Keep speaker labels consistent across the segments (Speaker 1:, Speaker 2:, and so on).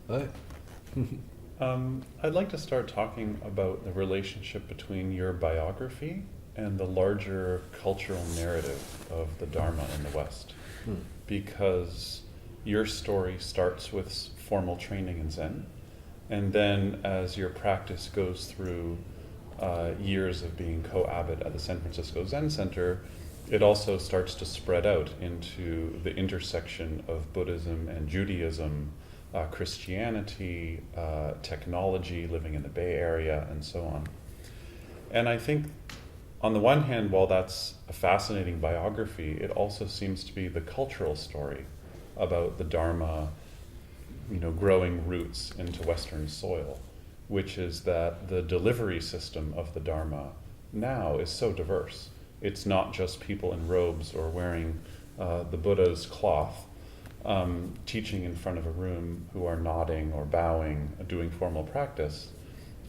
Speaker 1: Hi.
Speaker 2: I'd like to start talking about the relationship between your biography and the larger cultural narrative of the Dharma in the West.
Speaker 1: Hmm.
Speaker 2: Because your story starts with formal training in Zen, and then as your practice goes through years of being co-abbot at the San Francisco Zen Center, it also starts to spread out into the intersection of Buddhism and Judaism, Christianity, technology, living in the Bay Area, and so on. And I think, on the one hand, while that's a fascinating biography, it also seems to be the cultural story about the Dharma, growing roots into Western soil, which is that the delivery system of the Dharma now is so diverse. It's not just people in robes or wearing the Buddha's cloth, teaching in front of a room who are nodding or bowing, doing formal practice,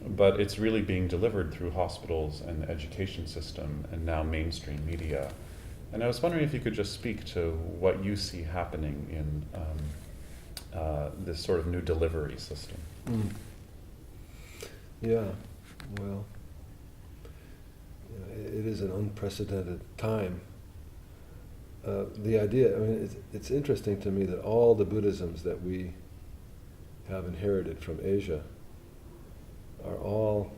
Speaker 2: but it's really being delivered through hospitals and the education system and now mainstream media. And I was wondering if you could just speak to what you see happening in this sort of new delivery system.
Speaker 1: Mm. Yeah, well, it is an unprecedented time. The idea, it's interesting to me that all the Buddhisms that we have inherited from Asia are all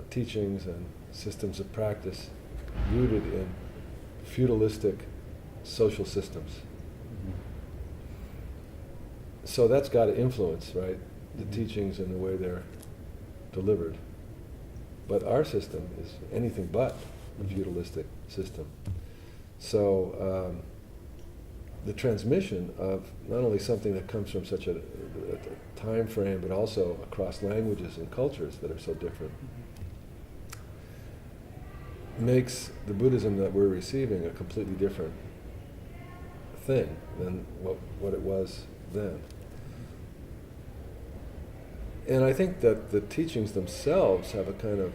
Speaker 1: teachings and systems of practice rooted in feudalistic social systems.
Speaker 2: Mm-hmm.
Speaker 1: So that's got to influence, right, the
Speaker 2: Mm-hmm.
Speaker 1: teachings and the way they're delivered. But our system is anything but a feudalistic system. So the transmission of not only something that comes from such a time frame, but also across languages and cultures that are so different, makes the Buddhism that we're receiving a completely different thing than what it was then. And I think that the teachings themselves have a kind of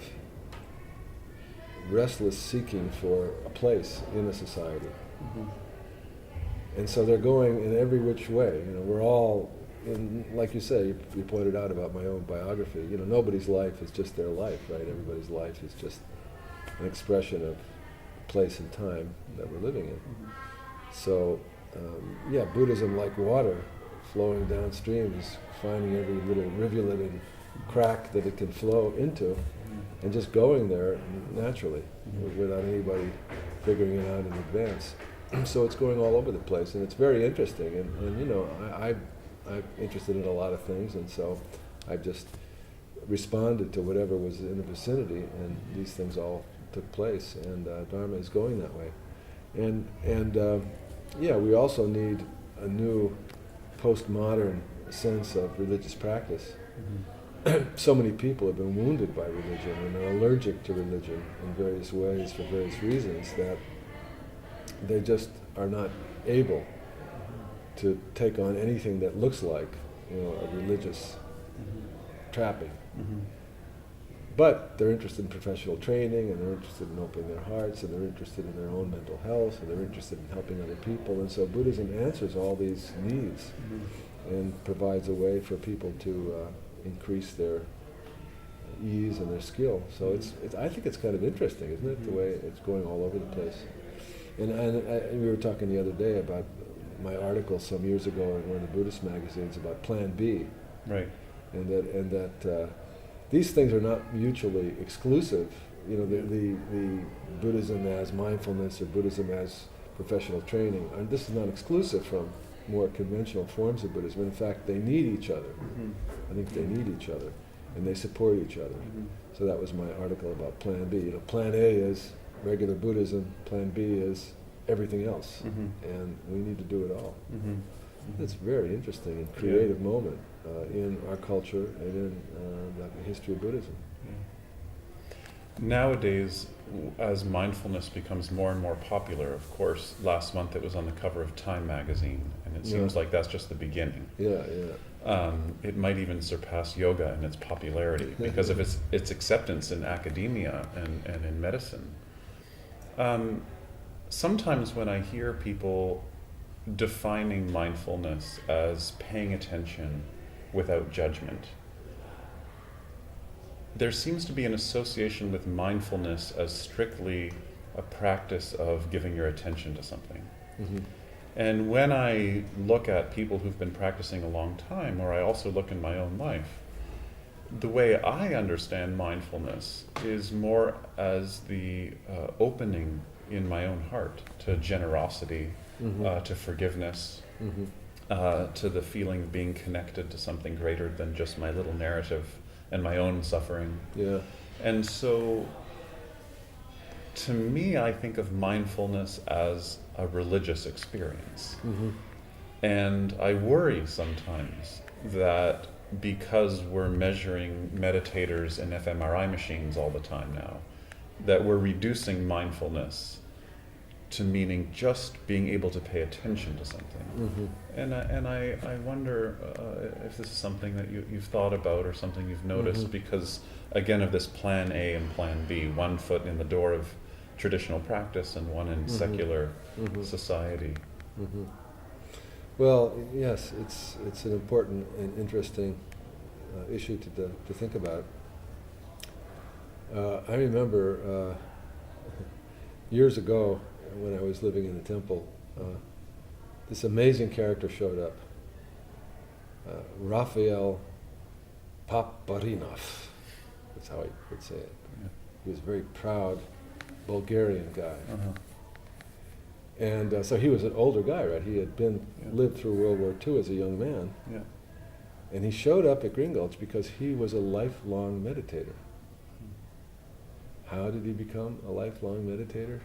Speaker 1: restless seeking for a place in a society.
Speaker 2: Mm-hmm.
Speaker 1: And so they're going in every which way. We're all, like you say, you pointed out about my own biography, nobody's life is just their life, right? Everybody's life is just an expression of place and time that we're living in.
Speaker 2: Mm-hmm.
Speaker 1: So, Buddhism, like water, flowing downstream, is finding every little rivulet and crack that it can flow into, and just going there naturally, without anybody figuring it out in advance. So it's going all over the place, and it's very interesting. And I'm interested in a lot of things, and so I've just responded to whatever was in the vicinity, and these things all took place, and Dharma is going that way. And we also need a new postmodern sense of religious practice.
Speaker 2: Mm-hmm.
Speaker 1: So many people have been wounded by religion and are allergic to religion in various ways for various reasons that they just are not able to take on anything that looks like, a religious trapping.
Speaker 2: Mm-hmm.
Speaker 1: But they're interested in professional training, and they're interested in opening their hearts, and they're interested in their own mental health, and they're interested in helping other people. And so Buddhism answers all these needs and provides a way for people to increase their ease and their skill. So I think it's kind of interesting, isn't it, the way it's going all over the place. And we were talking the other day about my article some years ago in one of the Buddhist magazines about Plan B.
Speaker 2: Right.
Speaker 1: And that these things are not mutually exclusive. The Buddhism as mindfulness or Buddhism as professional training, and this is not exclusive from more conventional forms of Buddhism. In fact, they need each other.
Speaker 2: Mm-hmm.
Speaker 1: I think they need each other, and they support each other.
Speaker 2: Mm-hmm.
Speaker 1: So that was my article about Plan B. Plan A is regular Buddhism. Plan B is everything else, and we need to do it all.
Speaker 2: Mm-hmm. Mm-hmm.
Speaker 1: It's a very interesting and creative moment in our culture and in the history of Buddhism.
Speaker 2: Nowadays, as mindfulness becomes more and more popular, of course, last month it was on the cover of Time magazine, and it seems like that's just the beginning.
Speaker 1: Yeah.
Speaker 2: It might even surpass yoga in its popularity because of its acceptance in academia and in medicine. Sometimes when I hear people defining mindfulness as paying attention without judgment. There seems to be an association with mindfulness as strictly a practice of giving your attention to something.
Speaker 1: Mm-hmm.
Speaker 2: And when I look at people who've been practicing a long time, or I also look in my own life, the way I understand mindfulness is more as the opening in my own heart to generosity,
Speaker 1: Mm-hmm.
Speaker 2: to forgiveness,
Speaker 1: Mm-hmm.
Speaker 2: to the feeling of being connected to something greater than just my little narrative and my own suffering.
Speaker 1: Yeah.
Speaker 2: And so, to me, I think of mindfulness as a religious experience.
Speaker 1: Mm-hmm.
Speaker 2: And I worry sometimes that because we're measuring meditators in fMRI machines all the time now, that we're reducing mindfulness to meaning just being able to pay attention to something.
Speaker 1: Mm-hmm.
Speaker 2: And I wonder if this is something that you've thought about or something you've noticed,
Speaker 1: Mm-hmm.
Speaker 2: because, again, of this plan A and plan B, one foot in the door of traditional practice and one in
Speaker 1: Mm-hmm.
Speaker 2: secular
Speaker 1: Mm-hmm.
Speaker 2: society.
Speaker 1: Mm-hmm. Well, yes, it's an important and interesting issue to think about. I remember years ago when I was living in the temple, this amazing character showed up, Raphael Paparinov. That's how I would say it.
Speaker 2: Yeah.
Speaker 1: He was a very proud Bulgarian guy.
Speaker 2: Uh-huh.
Speaker 1: And so he was an older guy, right? He had lived through World War II as a young man.
Speaker 2: Yeah.
Speaker 1: And he showed up at Green Gulch because he was a lifelong meditator. How did he become a lifelong meditator?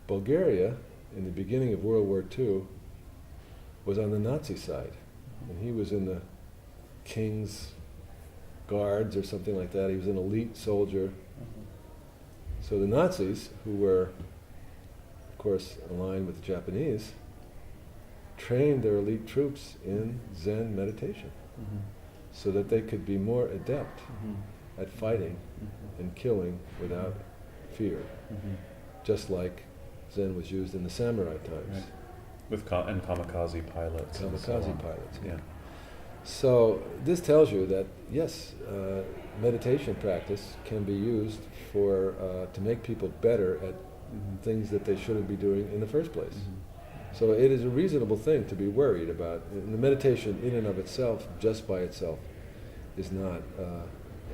Speaker 1: Bulgaria, in the beginning of World War II, was on the Nazi side. And he was in the King's Guards or something like that. He was an elite soldier. So the Nazis, who were, of course, aligned with the Japanese, trained their elite troops in Zen meditation
Speaker 2: Mm-hmm.
Speaker 1: so that they could be more adept
Speaker 2: Mm-hmm.
Speaker 1: at fighting and killing without fear,
Speaker 2: Mm-hmm.
Speaker 1: just like Zen was used in the samurai times.
Speaker 2: Right. With and kamikaze pilots. and so
Speaker 1: Kamikaze
Speaker 2: on.
Speaker 1: pilots.
Speaker 2: Yeah.
Speaker 1: So this tells you that yes, meditation practice can be used for to make people better at
Speaker 2: Mm-hmm.
Speaker 1: things that they shouldn't be doing in the first place.
Speaker 2: Mm-hmm.
Speaker 1: So it is a reasonable thing to be worried about. And the meditation in and of itself, just by itself, is not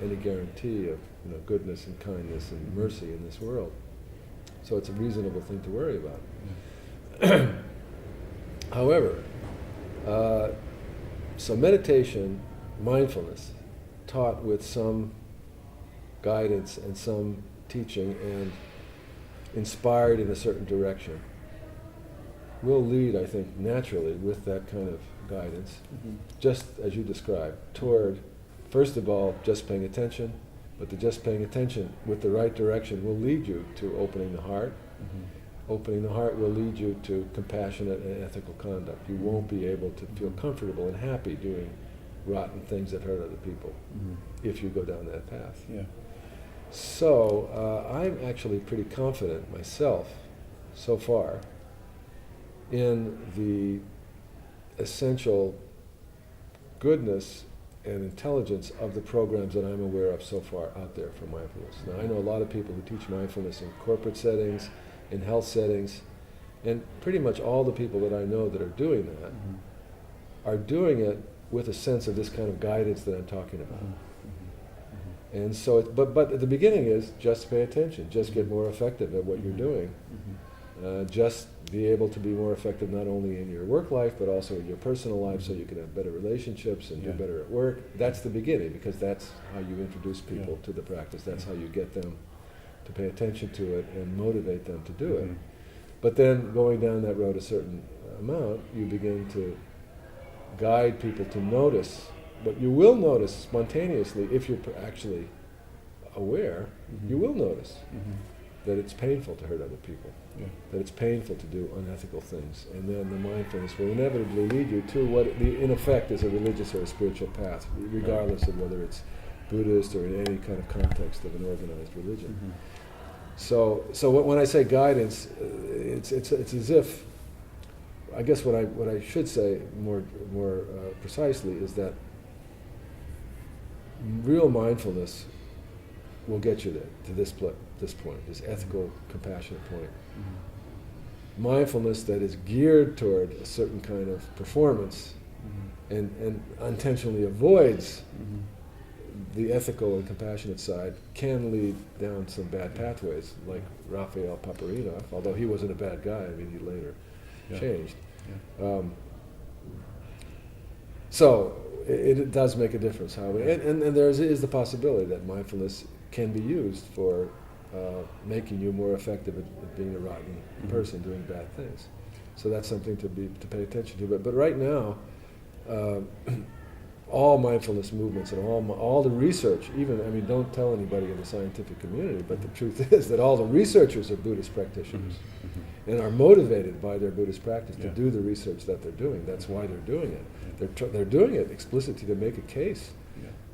Speaker 1: any guarantee of goodness and kindness and mercy in this world. So it's a reasonable thing to worry about. However, so meditation, mindfulness, taught with some guidance and some teaching and inspired in a certain direction, will lead, I think, naturally with that kind of guidance,
Speaker 2: Mm-hmm.
Speaker 1: just as you described, toward, first of all, just paying attention, but the just paying attention with the right direction will lead you to opening the heart.
Speaker 2: Mm-hmm.
Speaker 1: Opening the heart will lead you to compassionate and ethical conduct. You won't be able to feel comfortable and happy doing rotten things that hurt other people
Speaker 2: Mm-hmm.
Speaker 1: if you go down that path.
Speaker 2: Yeah.
Speaker 1: So I'm actually pretty confident myself so far in the essential goodness and intelligence of the programs that I'm aware of so far out there for mindfulness. Now, I know a lot of people who teach mindfulness in corporate settings, in health settings, and pretty much all the people that I know that are doing that
Speaker 2: Mm-hmm.
Speaker 1: are doing it with a sense of this kind of guidance that I'm talking about.
Speaker 2: Mm-hmm.
Speaker 1: And so, but at the beginning is just pay attention, just get more effective at what you're doing.
Speaker 2: Mm-hmm.
Speaker 1: Just be able to be more effective not only in your work life, but also in your personal life, so you can have better relationships and
Speaker 2: Yeah.
Speaker 1: do better at work. That's the beginning, because that's how you introduce people
Speaker 2: Yeah.
Speaker 1: to the practice. That's
Speaker 2: Yeah.
Speaker 1: how you get them to pay attention to it and motivate them to do it.
Speaker 2: Mhm.
Speaker 1: But then going down that road a certain amount, you begin to guide people to notice what you will notice spontaneously if you're actually aware.
Speaker 2: Mhm.
Speaker 1: You will notice
Speaker 2: Mhm.
Speaker 1: that it's painful to hurt other people,
Speaker 2: Yeah.
Speaker 1: that it's painful to do unethical things, and then the mindfulness will inevitably lead you to what in effect is a religious or a spiritual path, regardless of whether it's Buddhist or in any kind of context of an organized religion.
Speaker 2: Mhm.
Speaker 1: So when I say guidance, it's as if I guess what I should say more precisely is that real mindfulness will get you there, to this point, this ethical, compassionate point.
Speaker 2: Mm-hmm.
Speaker 1: Mindfulness that is geared toward a certain kind of performance
Speaker 2: Mm-hmm.
Speaker 1: and intentionally avoids
Speaker 2: Mm-hmm.
Speaker 1: the ethical and compassionate side can lead down some bad pathways, like Raphael Paparinov, although he wasn't a bad guy. I mean, he later changed.
Speaker 2: Yeah.
Speaker 1: So it does make a difference how we, and there is the possibility that mindfulness can be used for making you more effective at being a rotten person doing bad things. So that's something to pay attention to. But right now, all mindfulness movements and all the research, even, I mean, don't tell anybody in the scientific community, but the truth is that all the researchers are Buddhist practitioners and are motivated by their Buddhist practice to do the research that they're doing. That's why they're doing it. They're doing it explicitly to make a case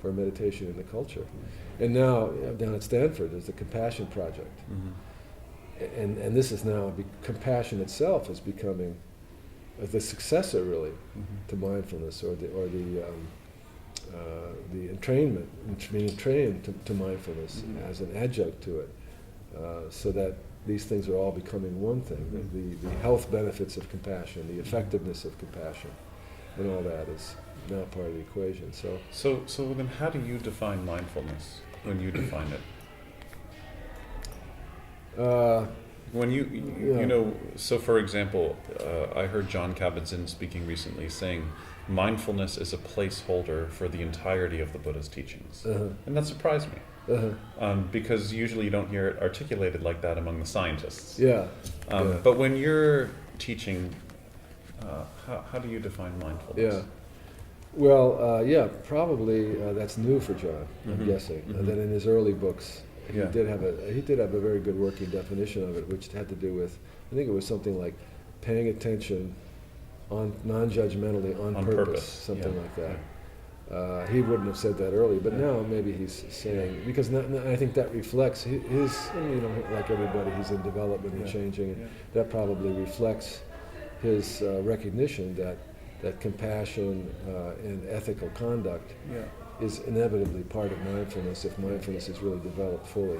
Speaker 1: for meditation in the culture. And now, down at Stanford, there's the Compassion Project. And this is now, compassion itself is becoming the successor, really, to mindfulness, or the entrainment, being trained to mindfulness as an adjunct to it, so that these things are all becoming one thing. The health benefits of compassion, the effectiveness of compassion, and all that is now part of the equation.
Speaker 2: So then, how do you define mindfulness when you define it? When you know, so for example, I heard John Kabat-Zinn speaking recently saying mindfulness is a placeholder for the entirety of the Buddha's teachings. And that surprised me. Because usually you don't hear it articulated like that among the scientists. But when you're teaching, how do you define mindfulness?
Speaker 1: Well, probably that's new for John, I'm guessing. That in his early books, he did have a very good working definition of it, which had to do with, I think it was something like paying attention on non-judgmentally on purpose, something like that. He wouldn't have said that early, but now maybe he's saying, because I think that reflects his, like everybody, he's in development and changing, and that probably reflects his recognition that compassion and ethical conduct is inevitably part of mindfulness if mindfulness is really developed fully.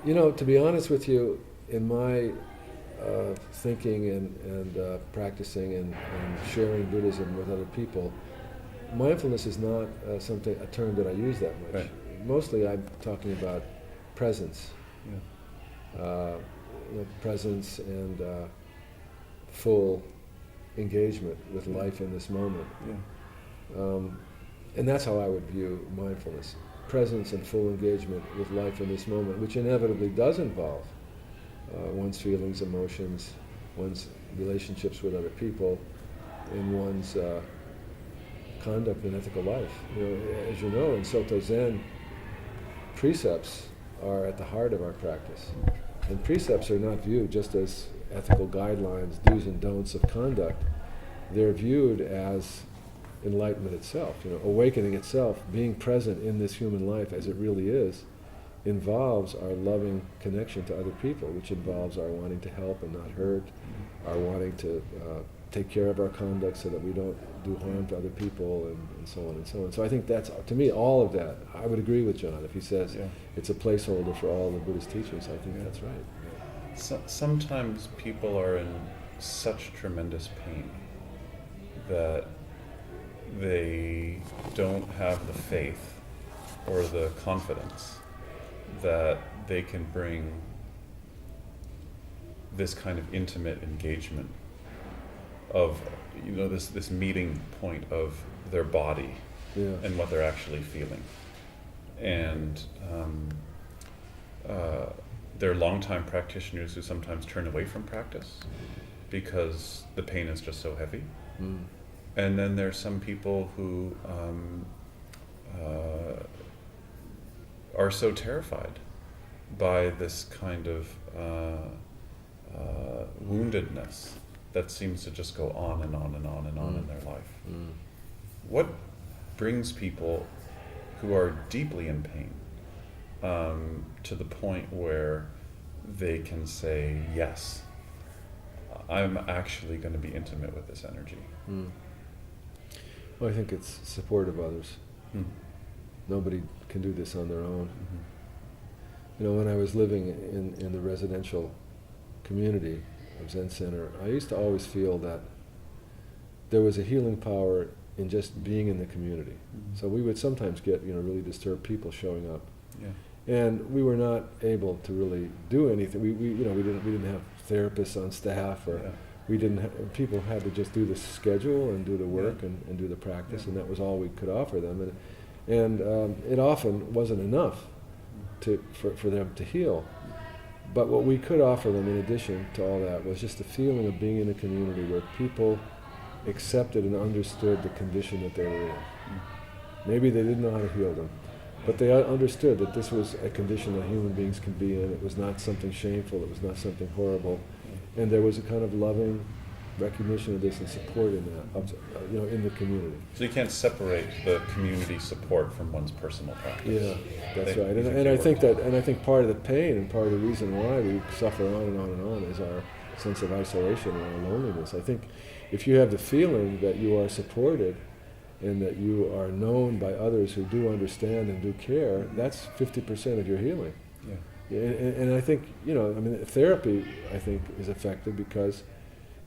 Speaker 1: To be honest with you, in my thinking and practicing and sharing Buddhism with other people, mindfulness is not a term that I use that much. Mostly I'm talking about presence. Presence and full engagement with life in this moment. And that's how I would view mindfulness. Presence and full engagement with life in this moment, which inevitably does involve one's feelings, emotions, one's relationships with other people, and one's conduct in ethical life. As you know, in Soto Zen, precepts are at the heart of our practice. And precepts are not viewed just as ethical guidelines, do's and don'ts of conduct. They're viewed as enlightenment itself, awakening itself, being present in this human life as it really is, involves our loving connection to other people, which involves our wanting to help and not hurt, our wanting to take care of our conduct so that we don't do harm to other people, and so on and so on. So I think that's, to me, all of that, I would agree with John if he says it's a placeholder for all the Buddhist teachings. I think that's right.
Speaker 2: Sometimes people are in such tremendous pain that they don't have the faith or the confidence that they can bring this kind of intimate engagement of, this meeting point of their body and what they're actually feeling. And there are longtime practitioners who sometimes turn away from practice because the pain is just so heavy. And then there's some people who are so terrified by this kind of woundedness that seems to just go on and on and on and on in their life. What brings people who are deeply in pain to the point where they can say, yes, I'm actually going to be intimate with this energy.
Speaker 1: Mm. Well, I think it's support of others.
Speaker 2: Mm.
Speaker 1: Nobody can do this on their own.
Speaker 2: Mm-hmm.
Speaker 1: You know, when I was living in the residential community of Zen Center, I used to always feel that there was a healing power in just being in the community.
Speaker 2: Mm-hmm.
Speaker 1: So we would sometimes get, really disturbed people showing up,
Speaker 2: Yeah.
Speaker 1: and we were not able to really do anything. We didn't have therapists on staff, or
Speaker 2: Yeah.
Speaker 1: we didn't. People had to just do the schedule and do the work,
Speaker 2: Yeah.
Speaker 1: and do the practice,
Speaker 2: Yeah.
Speaker 1: and that was all we could offer them. And it often wasn't enough for them to heal. But what we could offer them in addition to all that was just the feeling of being in a community where people accepted and understood the condition that they were in. Maybe they didn't know how to heal them, but they understood that this was a condition that human beings can be in. It was not something shameful, it was not something horrible, and there was a kind of loving recognition of this and support in that, in the community.
Speaker 2: So you can't separate the community support from one's personal practice.
Speaker 1: Yeah, that's
Speaker 2: They-
Speaker 1: right.
Speaker 2: these are
Speaker 1: And I
Speaker 2: key
Speaker 1: think
Speaker 2: words.
Speaker 1: that, and I think part of the pain and part of the reason why we suffer on and on and on is our sense of isolation and our loneliness. I think if you have the feeling that you are supported and that you are known by others who do understand and do care, that's 50% of your healing.
Speaker 2: Yeah.
Speaker 1: And I think, therapy, I think, is effective because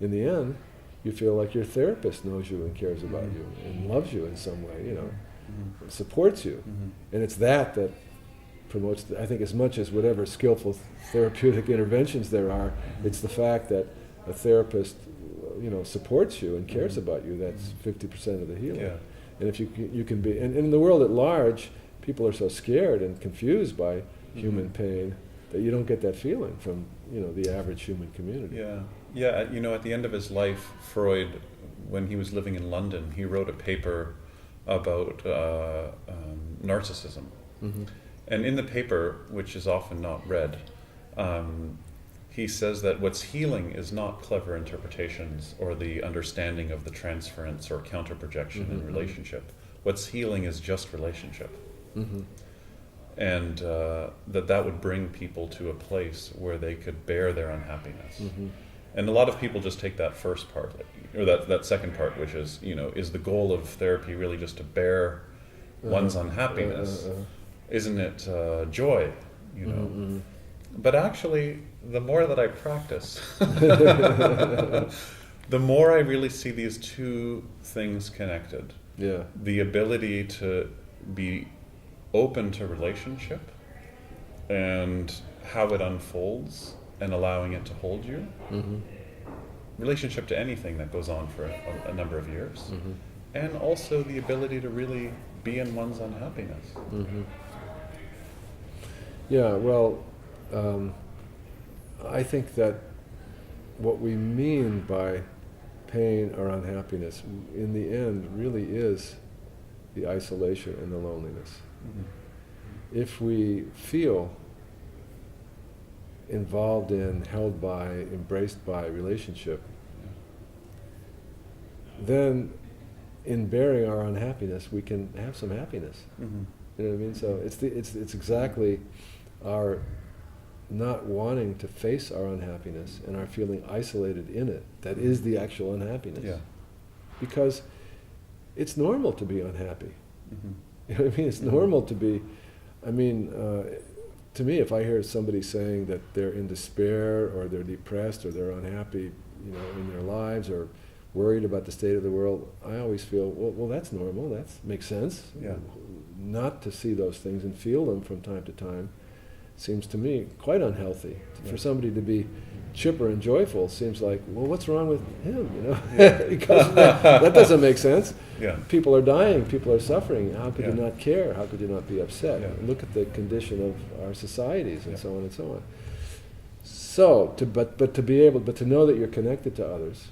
Speaker 1: in the end, you feel like your therapist knows you and cares about you and loves you in some way,
Speaker 2: Mm-hmm.
Speaker 1: supports you.
Speaker 2: Mm-hmm.
Speaker 1: And it's that promotes, I think, as much as whatever skillful therapeutic interventions there are, it's the fact that a therapist, supports you and cares about you. That's 50% of the healing.
Speaker 2: Yeah.
Speaker 1: And if you can be, and in the world at large, people are so scared and confused by human pain that you don't get that feeling from, the average human community.
Speaker 2: Yeah. Yeah, at the end of his life, Freud, when he was living in London, he wrote a paper about narcissism.
Speaker 1: Mm-hmm.
Speaker 2: And in the paper, which is often not read, he says that what's healing is not clever interpretations or the understanding of the transference or counter-projection in relationship. What's healing is just relationship.
Speaker 1: Mm-hmm.
Speaker 2: And that would bring people to a place where they could bear their unhappiness.
Speaker 1: Mm-hmm.
Speaker 2: And a lot of people just take that first part, or that second part, which is, is the goal of therapy really just to bear one's unhappiness? Isn't it joy,
Speaker 1: Mm-hmm.
Speaker 2: But actually, the more that I practice, the more I really see these two things connected.
Speaker 1: Yeah.
Speaker 2: The ability to be open to relationship and how it unfolds and allowing it to hold you.
Speaker 1: Mm-hmm.
Speaker 2: Relationship to anything that goes on for a number of years.
Speaker 1: Mm-hmm.
Speaker 2: And also the ability to really be in one's unhappiness.
Speaker 1: Mm-hmm. Yeah, well, I think that what we mean by pain or unhappiness in the end really is the isolation and the loneliness.
Speaker 2: Mm-hmm.
Speaker 1: If we feel involved in, held by, embraced by relationship, then in bearing our unhappiness, we can have some happiness.
Speaker 2: Mm-hmm.
Speaker 1: You know what I mean? So it's exactly our not wanting to face our unhappiness and our feeling isolated in it that is the actual unhappiness.
Speaker 2: Yeah.
Speaker 1: Because it's normal to be unhappy.
Speaker 2: Mm-hmm.
Speaker 1: You know what I mean? It's normal to be, to me, if I hear somebody saying that they're in despair or they're depressed or they're unhappy, in their lives or worried about the state of the world, I always feel, well, that's normal. That makes sense.
Speaker 2: Yeah.
Speaker 1: Not to see those things and feel them from time to time seems to me quite unhealthy.
Speaker 2: Yeah.
Speaker 1: For somebody to be chipper and joyful seems like, well, what's wrong with him?
Speaker 2: Yeah.
Speaker 1: Because that doesn't make sense.
Speaker 2: Yeah.
Speaker 1: People are dying, people are suffering. How could you
Speaker 2: Yeah.
Speaker 1: not care? How could you not be upset?
Speaker 2: Yeah.
Speaker 1: Look at the condition of our societies and
Speaker 2: Yeah.
Speaker 1: so on and so on. So, but to know that you're connected to others,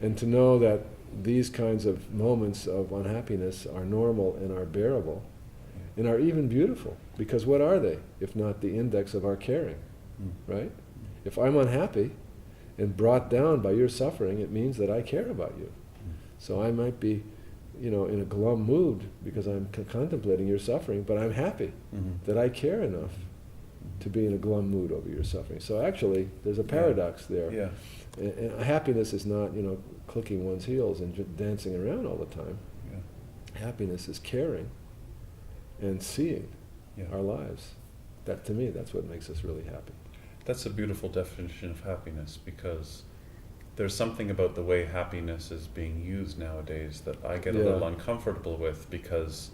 Speaker 1: and to know that these kinds of moments of unhappiness are normal and are bearable, and are even beautiful, because what are they if not the index of our caring, right? If I'm unhappy and brought down by your suffering, it means that I care about you. So I might be, in a glum mood because I'm contemplating your suffering, but I'm happy
Speaker 2: Mm-hmm.
Speaker 1: that I care enough to be in a glum mood over your suffering. So actually, there's a paradox there.
Speaker 2: Yeah.
Speaker 1: And happiness is not, clicking one's heels and dancing around all the time.
Speaker 2: Yeah.
Speaker 1: Happiness is caring and seeing
Speaker 2: Yeah.
Speaker 1: our lives. That, to me, that's what makes us really happy.
Speaker 2: That's a beautiful definition of happiness, because there's something about the way happiness is being used nowadays that I get a little uncomfortable with, because,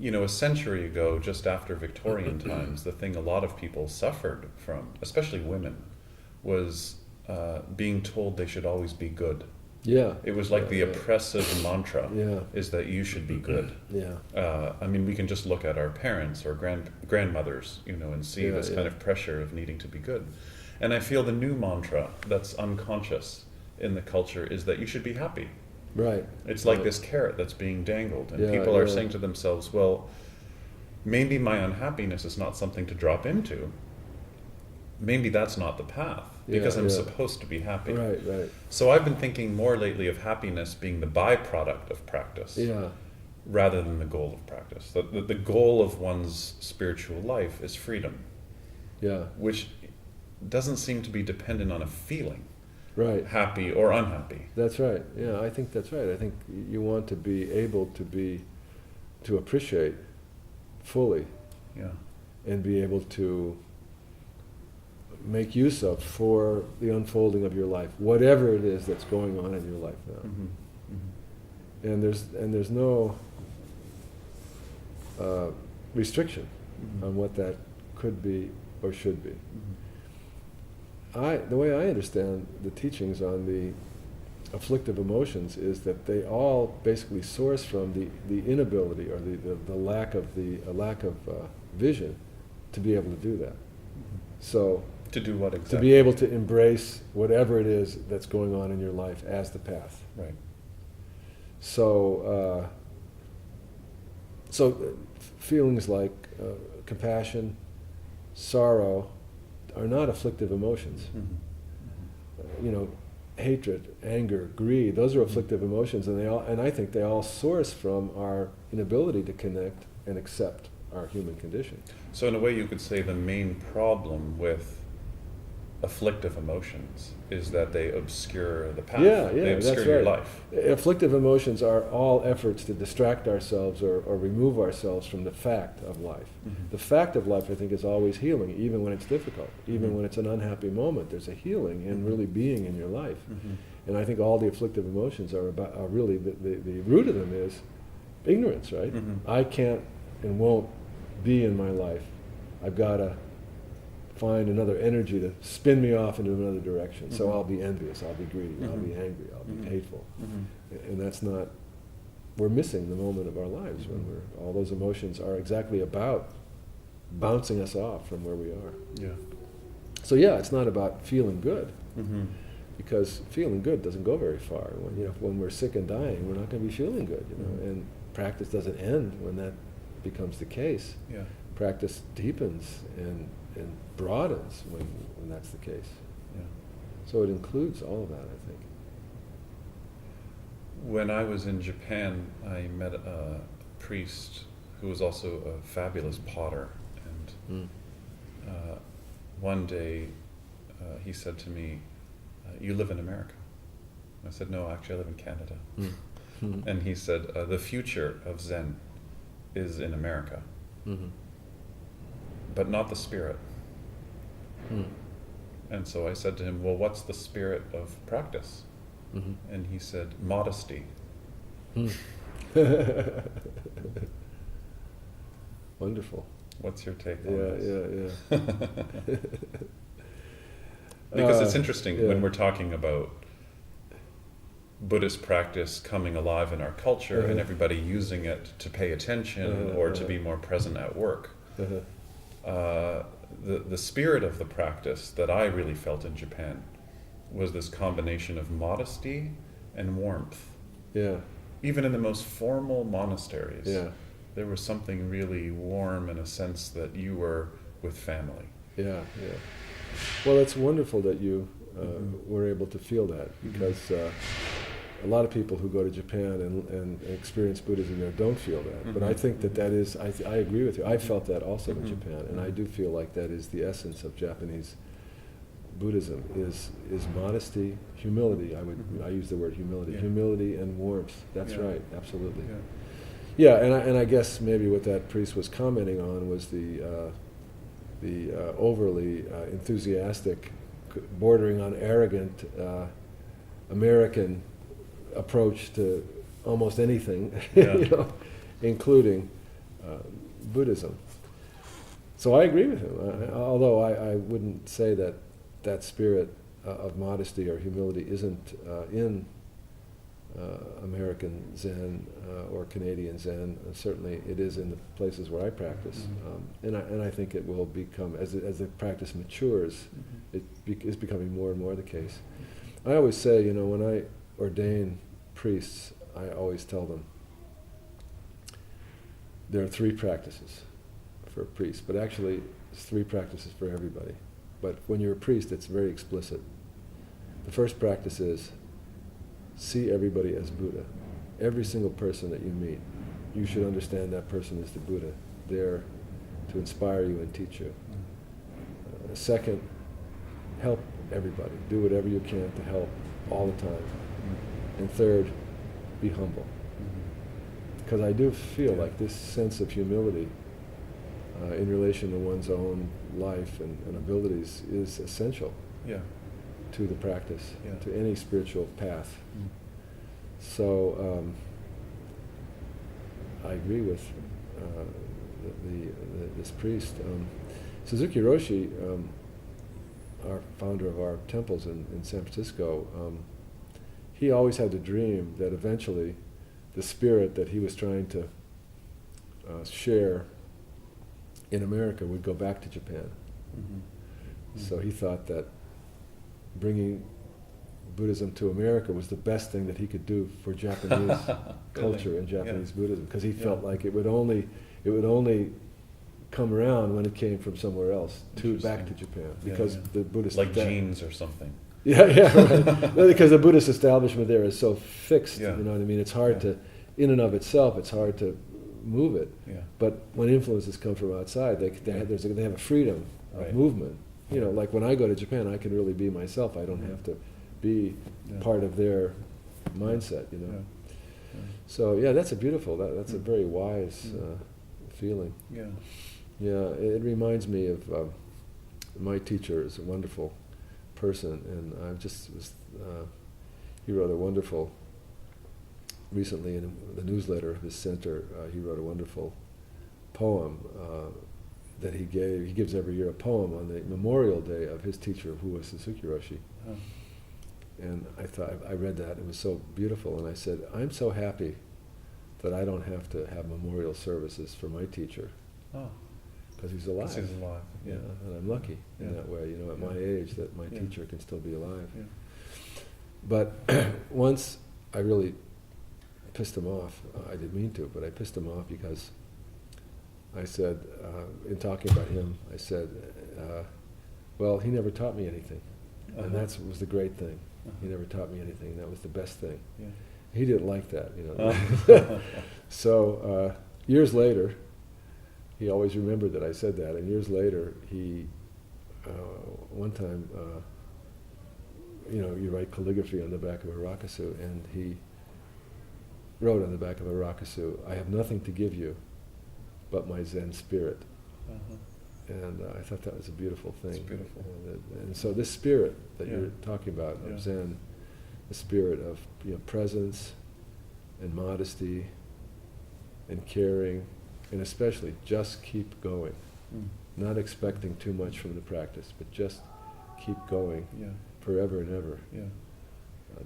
Speaker 2: a century ago, just after Victorian times, the thing a lot of people suffered from, especially women, was being told they should always be good.
Speaker 1: Yeah.
Speaker 2: It was like the oppressive mantra
Speaker 1: Yeah.
Speaker 2: is that you should be good.
Speaker 1: Yeah.
Speaker 2: We can just look at our parents or grandmothers, and see this kind of pressure of needing to be good. And I feel the new mantra that's unconscious in the culture is that you should be happy.
Speaker 1: Right.
Speaker 2: It's like this carrot that's being dangled, and people are saying to themselves, well, maybe my unhappiness is not something to drop into. Maybe that's not the path, because I'm supposed to be happy.
Speaker 1: Right, right.
Speaker 2: So I've been thinking more lately of happiness being the byproduct of practice, rather than the goal of practice. The goal of one's spiritual life is freedom, which doesn't seem to be dependent on a feeling, happy or unhappy.
Speaker 1: That's right. Yeah, I think that's right. I think you want to be able to appreciate fully, and be able to make use of for the unfolding of your life, whatever it is that's going on in your life now.
Speaker 2: Mm-hmm. Mm-hmm.
Speaker 1: And there's no restriction on what that could be or should be. The way I understand the teachings on the afflictive emotions is that they all basically source from the inability or the lack of vision to be able to do that. So
Speaker 2: to do what exactly?
Speaker 1: To be able to embrace whatever it is that's going on in your life as the path.
Speaker 2: Right.
Speaker 1: So feelings like compassion, sorrow are not afflictive emotions.
Speaker 2: Mm-hmm.
Speaker 1: Hatred, anger, greed, those are afflictive emotions, and I think they all source from our inability to connect and accept our human condition.
Speaker 2: So in a way you could say the main problem with afflictive emotions is that they obscure the path. They obscure
Speaker 1: that's
Speaker 2: your
Speaker 1: right.
Speaker 2: life.
Speaker 1: Afflictive emotions are all efforts to distract ourselves or remove ourselves from the fact of life.
Speaker 2: Mm-hmm.
Speaker 1: The fact of life, I think, is always healing, even when it's difficult, even when it's an unhappy moment. There's a healing in really being in your life.
Speaker 2: Mm-hmm.
Speaker 1: And I think all the afflictive emotions are really, the root of them is ignorance, right?
Speaker 2: Mm-hmm.
Speaker 1: I can't and won't be in my life. I've got to find another energy to spin me off into another direction. So I'll be envious, I'll be greedy, I'll be angry, I'll be hateful. And that's not, we're missing the moment of our lives when all those emotions are exactly about bouncing us off from where we are.
Speaker 2: Yeah.
Speaker 1: So it's not about feeling good,
Speaker 2: Mm-hmm.
Speaker 1: because feeling good doesn't go very far. When we're sick and dying, we're not going to be feeling good, and practice doesn't end when that becomes the case.
Speaker 2: Yeah.
Speaker 1: Practice deepens and broadens when that's the case.
Speaker 2: Yeah.
Speaker 1: So it includes all of that, I think.
Speaker 2: When I was in Japan, I met a priest who was also a fabulous potter, and one day he said to me, "You live in America?" I said, "No, actually I live in Canada." And he said, "The future of Zen is in America, but not the spirit." And so I said to him, "Well, what's the spirit of practice?" And he said, "Modesty."
Speaker 1: Wonderful.
Speaker 2: What's your take on this?
Speaker 1: Yeah.
Speaker 2: Because it's interesting when we're talking about Buddhist practice coming alive in our culture and everybody using it to pay attention or to be more present at work. The spirit of the practice that I really felt in Japan was this combination of modesty and warmth.
Speaker 1: Yeah.
Speaker 2: Even in the most formal monasteries, there was something really warm in a sense that you were with family.
Speaker 1: Yeah. Well, it's wonderful that you were able to feel that, because a lot of people who go to Japan and experience Buddhism there don't feel that. But I think that is, I agree with you. I felt that also in Japan, and I do feel like that is the essence of Japanese Buddhism, is modesty, humility. I use the word humility. Humility and warmth. That's right, absolutely. Yeah, and I guess maybe what that priest was commenting on was the overly enthusiastic, bordering on arrogant American approach to almost anything, including Buddhism. So I agree with him, although I wouldn't say that spirit of modesty or humility isn't in American Zen or Canadian Zen. Certainly it is in the places where I practice. And I think it will become, as the practice matures, it is becoming more and more the case. I always say, when I ordain priests, I always tell them there are 3 practices for a priest, but actually it's 3 practices for everybody. But when you're a priest, it's very explicit. The first practice is see everybody as Buddha. Every single person that you meet, you should understand that person is the Buddha, there to inspire you and teach you. Second, help everybody. Do whatever you can to help all the time. And third, be humble. Because I do feel like this sense of humility in relation to one's own life and abilities is essential to the practice, to any spiritual path. So I agree with this priest. Suzuki Roshi, our founder of our temples in San Francisco, he always had the dream that eventually the spirit that he was trying to share in America would go back to Japan. So he thought that bringing Buddhism to America was the best thing that he could do for Japanese culture and Japanese Buddhism, because he felt like it would only come around when it came from somewhere else back to Japan, because the Buddhist
Speaker 2: genes or something.
Speaker 1: Right. Because the Buddhist establishment there is so fixed. You know what I mean? It's hard to, in and of itself, it's hard to move it. But when influences come from outside, they have a freedom of movement. Like when I go to Japan, I can really be myself. I don't have to be part of their mindset. So that's a beautiful. That's a very wise feeling. It reminds me of my teacher is a wonderful person, and he wrote a wonderful, recently in the newsletter of his center, he wrote a wonderful poem that he gives every year, a poem on the Memorial Day of his teacher, who was Suzuki Roshi. And I read that, it was so beautiful, and I said, I'm so happy that I don't have to have memorial services for my teacher. Because he's alive. And I'm lucky in that way, at my age, that my teacher can still be alive. But once I really pissed him off. I didn't mean to, but I pissed him off because I said, in talking about him, I said, well, he never taught me anything. And that was the great thing. He never taught me anything. That was the best thing. He didn't like that, So years later, he always remembered that I said that, and years later, he, one time, you write calligraphy on the back of a rakusu, and he wrote on the back of a rakusu, I have nothing to give you but my Zen spirit. And I thought that was a beautiful thing.
Speaker 2: It's beautiful.
Speaker 1: And so this spirit that you're talking about of Zen, the spirit of presence and modesty and caring, and especially just keep going. Not expecting too much from the practice, but just keep going forever and ever.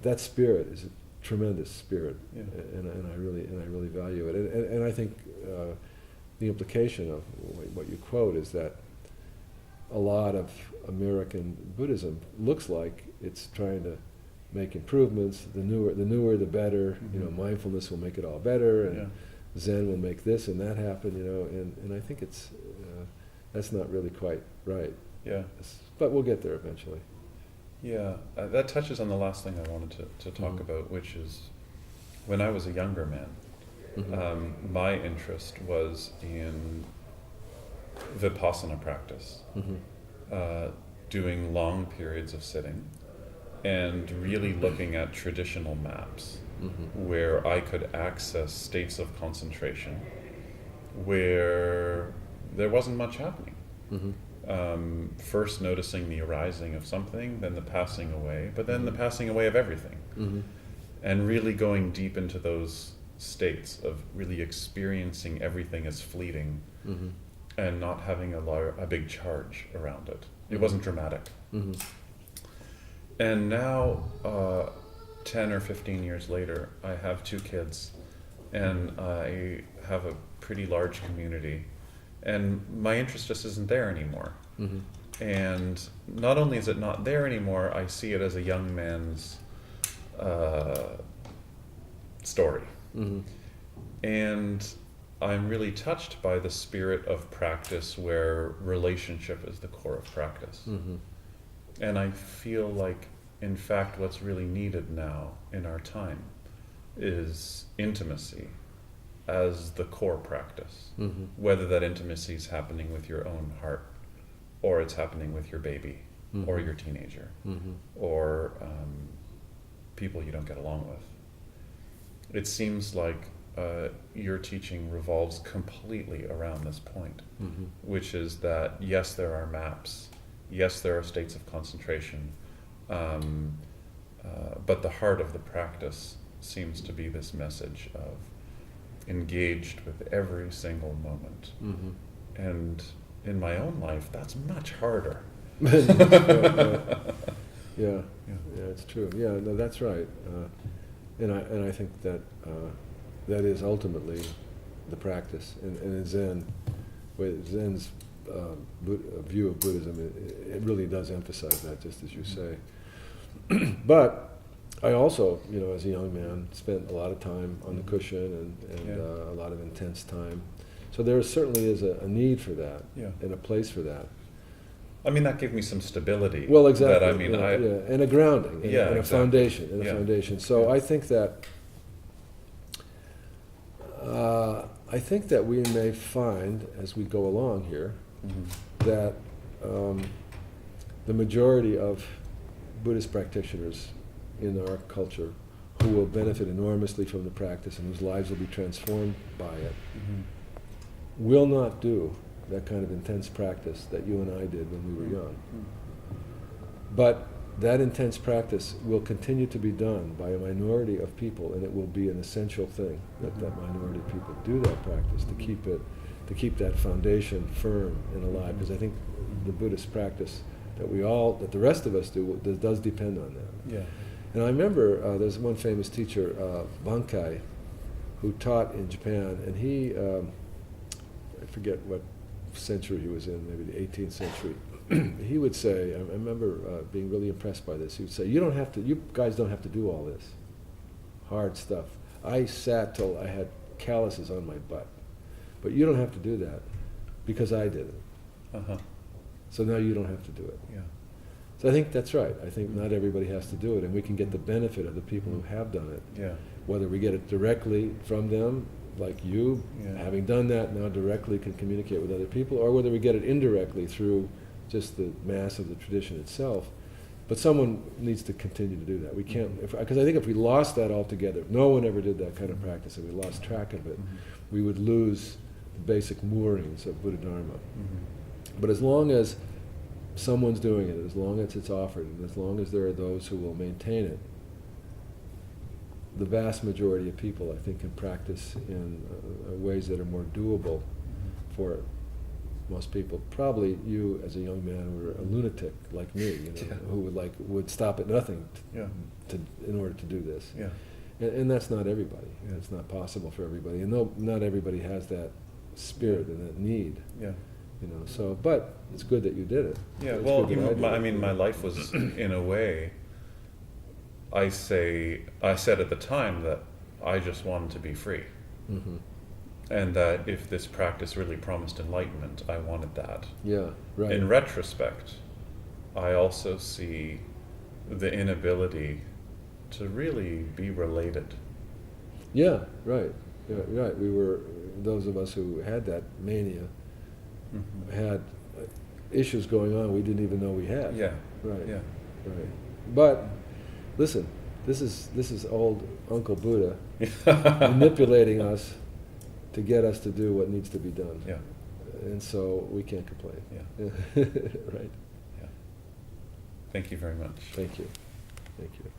Speaker 1: That spirit is a tremendous spirit, and I really value it. And I think the implication of what you quote is that a lot of American Buddhism looks like it's trying to make improvements. The newer, the better. Mindfulness will make it all better, and Zen will make this and that happen. And I think that's not really quite right. But we'll get there eventually.
Speaker 2: Yeah, that touches on the last thing I wanted to talk
Speaker 1: Mhm.
Speaker 2: about, which is when I was a younger man, my interest was in Vipassana practice,
Speaker 1: Mhm.
Speaker 2: doing long periods of sitting and really looking at traditional maps
Speaker 1: Mhm.
Speaker 2: where I could access states of concentration where there wasn't much happening.
Speaker 1: Mhm.
Speaker 2: First noticing the arising of something, then the passing away, but then the
Speaker 1: Mhm.
Speaker 2: passing away of everything.
Speaker 1: Mhm.
Speaker 2: And really going deep into those states of really experiencing everything as fleeting
Speaker 1: Mhm.
Speaker 2: and not having a big charge around it. It
Speaker 1: Mhm.
Speaker 2: wasn't dramatic.
Speaker 1: Mhm.
Speaker 2: And now, 10 or 15 years later, I have 2 kids and I have a pretty large community. And my interest just isn't there anymore.
Speaker 1: Mhm.
Speaker 2: And not only is it not there anymore, I see it as a young man's story.
Speaker 1: Mhm.
Speaker 2: And I'm really touched by the spirit of practice where relationship is the core of practice.
Speaker 1: Mhm.
Speaker 2: And I feel like, in fact, what's really needed now in our time is intimacy as the core practice.
Speaker 1: Mhm.
Speaker 2: Whether that intimacy is happening with your own heart, or it's happening with your baby, or
Speaker 1: Mhm.
Speaker 2: your teenager,
Speaker 1: Mhm.
Speaker 2: or people you don't get along with. It seems like your teaching revolves completely around this point,
Speaker 1: Mhm.
Speaker 2: which is that yes, there are maps, yes, there are states of concentration, but the heart of the practice seems to be this message of engaged with every single moment.
Speaker 1: Mhm.
Speaker 2: And in my own life, that's much harder.
Speaker 1: Yeah, yeah, it's true. Yeah, no, that's right. And I think that that is ultimately the practice. And in Zen, with Zen's view of Buddhism, it really does emphasize that, just as you say. But I also, as a young man, spent a lot of time on the cushion and a lot of intense time. So there certainly is a need for that and a place for that.
Speaker 2: I mean, that gave me some stability.
Speaker 1: Well, exactly.
Speaker 2: That, I mean,
Speaker 1: and a grounding, and a
Speaker 2: exactly.
Speaker 1: foundation. So I think that we may find as we go along here that the majority of Buddhist practitioners in our culture who will benefit enormously from the practice and whose lives will be transformed by it will not do that kind of intense practice that you and I did when we were young. But that intense practice will continue to be done by a minority of people, and it will be an essential thing that minority of people do that practice to keep that foundation firm and alive. Because I think the Buddhist practice that the rest of us do, does depend on that.
Speaker 2: Yeah.
Speaker 1: And I remember there's one famous teacher, Bankai, who taught in Japan, and he, I forget what century he was in, maybe the 18th century. He would say, I remember being really impressed by this. He would say, you guys don't have to do all this hard stuff. I sat till I had calluses on my butt, but you don't have to do that because I did it. So now you don't have to do it.
Speaker 2: Yeah.
Speaker 1: So I think that's right. I think not everybody has to do it, and we can get the benefit of the people who have done it.
Speaker 2: Yeah.
Speaker 1: Whether we get it directly from them, like you, having done that, now directly can communicate with other people, or whether we get it indirectly through just the mass of the tradition itself. But someone needs to continue to do that. We can't, because I think if we lost that altogether, no one ever did that kind of practice, and we lost track of it, we would lose the basic moorings of Buddha Dharma. But as long as someone's doing it, as long as it's offered, and as long as there are those who will maintain it, the vast majority of people, I think, can practice in ways that are more doable for most people. Probably you, as a young man, were a lunatic like me, who would stop at nothing in order to do this.
Speaker 2: Yeah.
Speaker 1: And that's not everybody. It's not possible for everybody, and not everybody has that spirit and that need.
Speaker 2: Yeah.
Speaker 1: So, but it's good that you did it.
Speaker 2: Yeah,
Speaker 1: It's
Speaker 2: well,
Speaker 1: good that I did it.
Speaker 2: my life was, in a way, I said at the time that I just wanted to be free. And that if this practice really promised enlightenment, I wanted that.
Speaker 1: Yeah, right.
Speaker 2: In retrospect, I also see the inability to really be related.
Speaker 1: Yeah, right. Yeah, right. We were, those of us who had that mania had issues going on we didn't even know we had.
Speaker 2: Yeah.
Speaker 1: Right.
Speaker 2: Yeah.
Speaker 1: Right. But listen, this is old Uncle Buddha manipulating us to get us to do what needs to be done.
Speaker 2: Yeah.
Speaker 1: And so we can't complain.
Speaker 2: Yeah.
Speaker 1: Right.
Speaker 2: Yeah. Thank you very much.
Speaker 1: Thank you. Thank you.